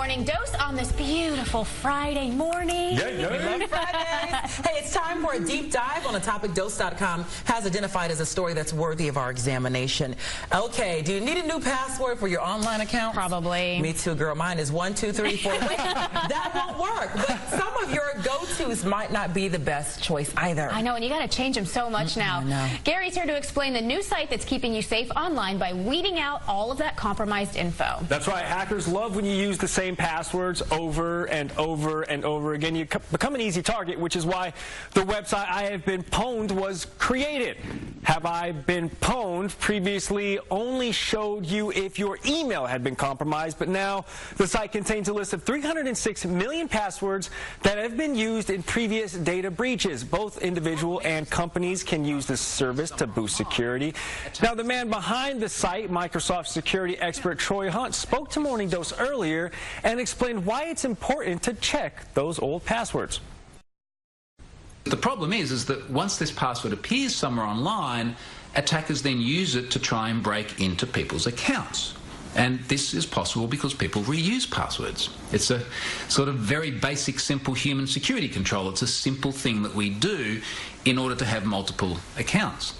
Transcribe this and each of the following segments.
Morning Dose on this beautiful Friday morning. We love Fridays. Hey, it's time for a deep dive on a topic Dose.com has identified as a story that's worthy of our examination. Okay, do you need a new password for your online account? Probably. Me too, girl. Mine is 1, 2, 3, 4. Wait, that won't work. But some of your go-tos might not be the best choice either. I know, and you got to change them so much now. I know. Gary's here to explain the new site that's keeping you safe online by weeding out all of that compromised info. That's right. Hackers love when you use the same passwords over and over and over again. You become an easy target, which is why the website I Have Been Pwned was created. Have I Been Pwned previously only showed you if your email had been compromised, but now the site contains a list of 306 million passwords that have been used in previous data breaches. Both individual and companies can use this service to boost security. Now, the man behind the site, Microsoft security expert Troy Hunt, spoke to Morning Dose earlier and explained why it's important to check those old passwords. The problem is that once this password appears somewhere online, attackers then use it to try and break into people's accounts. And this is possible because people reuse passwords. It's a sort of very basic, simple human security control. It's a simple thing that we do in order to have multiple accounts.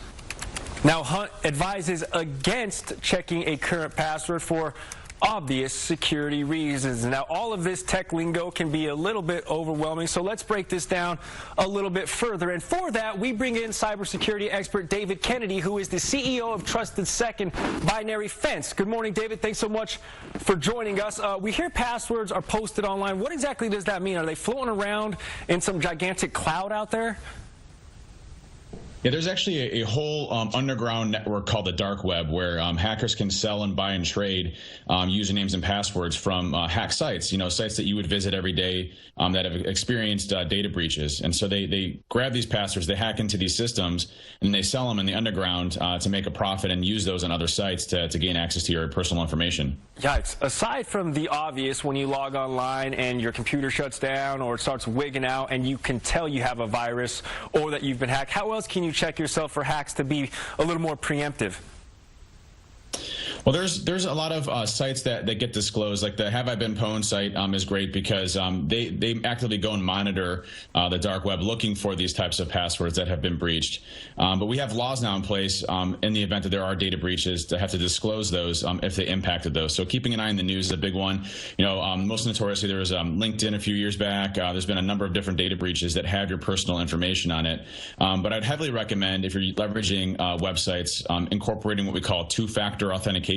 Now, Hunt advises against checking a current password for obvious security reasons. Now, all of this tech lingo can be a little bit overwhelming, so let's break this down a little bit further. And for that, we bring in cybersecurity expert David Kennedy, who is the CEO of TrustedSec and Binary Fence. Good morning, David. Thanks so much for joining us. We hear passwords are posted online. What exactly does that mean? Are they floating around in some gigantic cloud out there? Yeah, there's actually a whole underground network called the dark web where hackers can sell and buy and trade usernames and passwords from hack sites, sites that you would visit every day that have experienced data breaches. And so they grab these passwords, they hack into these systems, and they sell them in the underground to make a profit and use those on other sites to gain access to your personal information. Yikes. Aside from the obvious, when you log online and your computer shuts down or it starts wigging out and you can tell you have a virus or that you've been hacked, how else can you check yourself for hacks to be a little more preemptive? Well, there's a lot of sites that get disclosed. Like the Have I Been Pwned site is great because they actively go and monitor the dark web looking for these types of passwords that have been breached. But we have laws now in place in the event that there are data breaches to have to disclose those if they impacted those. So keeping an eye on the news is a big one. Most notoriously there was LinkedIn a few years back. There's been a number of different data breaches that have your personal information on it. But I'd heavily recommend, if you're leveraging websites, incorporating what we call two-factor authentication.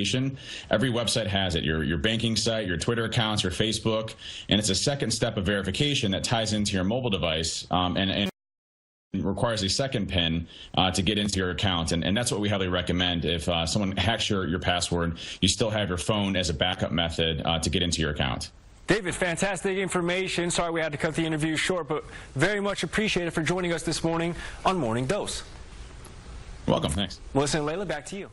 Every website has it, your banking site, your Twitter accounts, your Facebook, and it's a second step of verification that ties into your mobile device and requires a second PIN to get into your account. And that's what we highly recommend. If someone hacks your password, you still have your phone as a backup method to get into your account. David, fantastic information. Sorry we had to cut the interview short, but very much appreciated for joining us this morning on Morning Dose. Welcome. Thanks. Melissa and Layla, back to you.